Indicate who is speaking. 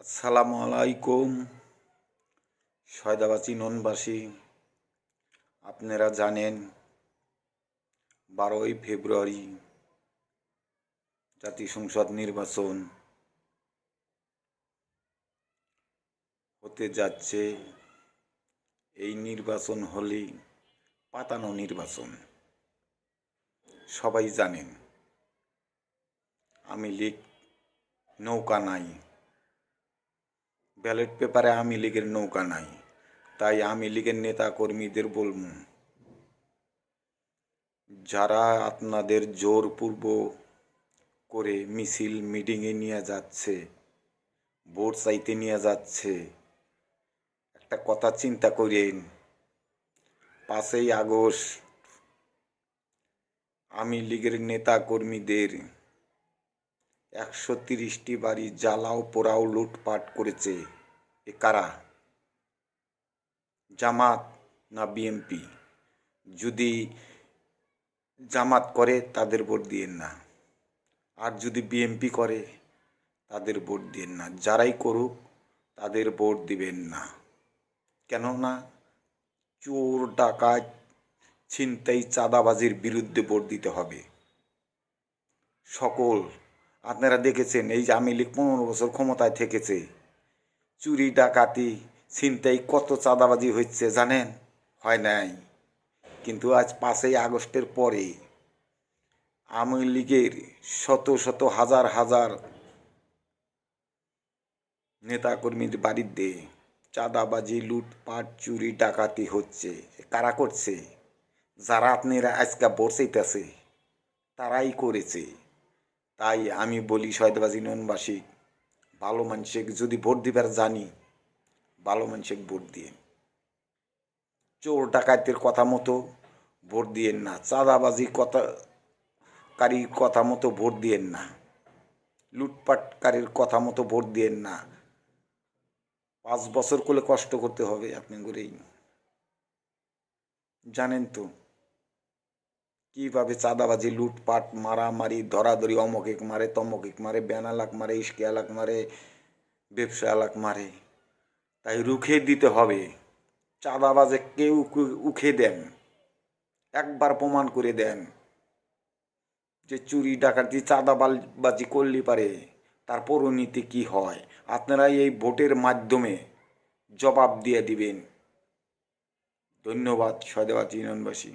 Speaker 1: আসসালামু আলাইকুম সয়দাবাসী ননবাসী। আপনারা জানেন 12ই ফেব্রুয়ারি জাতীয় সংসদ নির্বাচন হতে যাচ্ছে। এই নির্বাচন হলে পাতানো নির্বাচন। সবাই জানেন আওয়ামী লীগ নৌকা নাই, ব্যালট পেপারে আওয়ামী লীগের নৌকা নাই। তাই আওয়ামী লীগের নেতা কর্মীদের বলবো, যারা আপনাদের জোরপূর্ব করে মিছিল মিটিংয়ে নিয়ে যাচ্ছে, ভোট চাইতে নিয়ে যাচ্ছে, একটা কথা চিন্তা করেন। 5ই আগস্ট আওয়ামী লীগের নেতা কর্মীদের 130টি বাড়ি জ্বালাও পোড়াও লুটপাট করেছে। এ কারা? জামাত না বিএনপি? যদি জামাত করে তাদের ভোট দিয়েন না, আর যদি বিএনপি করে তাদের ভোট দিয়েন না। যারাই করুক তাদের ভোট দিবেন না। কেননা চোর ডাকাত ছিনতাই চাঁদাবাজির বিরুদ্ধে ভোট দিতে হবে। সকল আপনারা দেখেছেন, এই যে আওয়ামী লীগ 15 বছর ক্ষমতায় থেকেছে, চুরি ডাকাতি ছিনতাই কত চাঁদাবাজি হচ্ছে জানেন? হয় নাই। কিন্তু আজ 5ই আগস্টের পরে আওয়ামী লীগের শত শত হাজার হাজার নেতাকর্মীর বাড়িতে চাঁদাবাজি লুটপাট চুরি ডাকাতি হচ্ছে। কারা করছে? যারা আপনারা আজকে ভোট চাইতেছে তারাই করেছে। তাই আমি বলি সয়দাবাসী ননবাসী, ভালো মানুষকে যদি ভোট দিবার জানি, ভালো মানুষকে ভোট দিয়েন। চোর ডাকাতের কথা মতো ভোট দিয়েন না, চাঁদাবাজি কারীর কথা মতো ভোট দিয়েন না, লুটপাটকারীর কথা মতো ভোট দিয়েন না। 5 বছর করে কষ্ট করতে হবে আপনি করেই জানেন তো কিভাবে চাঁদাবাজি লুটপাট মারামারি ধরাধরি, অমুক মারে তমুক মারে, বেনালাক মারে, ইস্কিয়ালাক মারে, ব্যবসায়ালাক মারে। তাই রুখে দিতে হবে। চাঁদাবাজে কেউ উখে দেন, একবার প্রমাণ করে দেন যে চুরি ডাকাতি চাঁদাবাজি করলে পারে তার পরিণতি কি হয়। আপনারা এই ভোটের মাধ্যমে জবাব দিয়ে দিবেন। ধন্যবাদ সয়দাবাসী ননবাসী।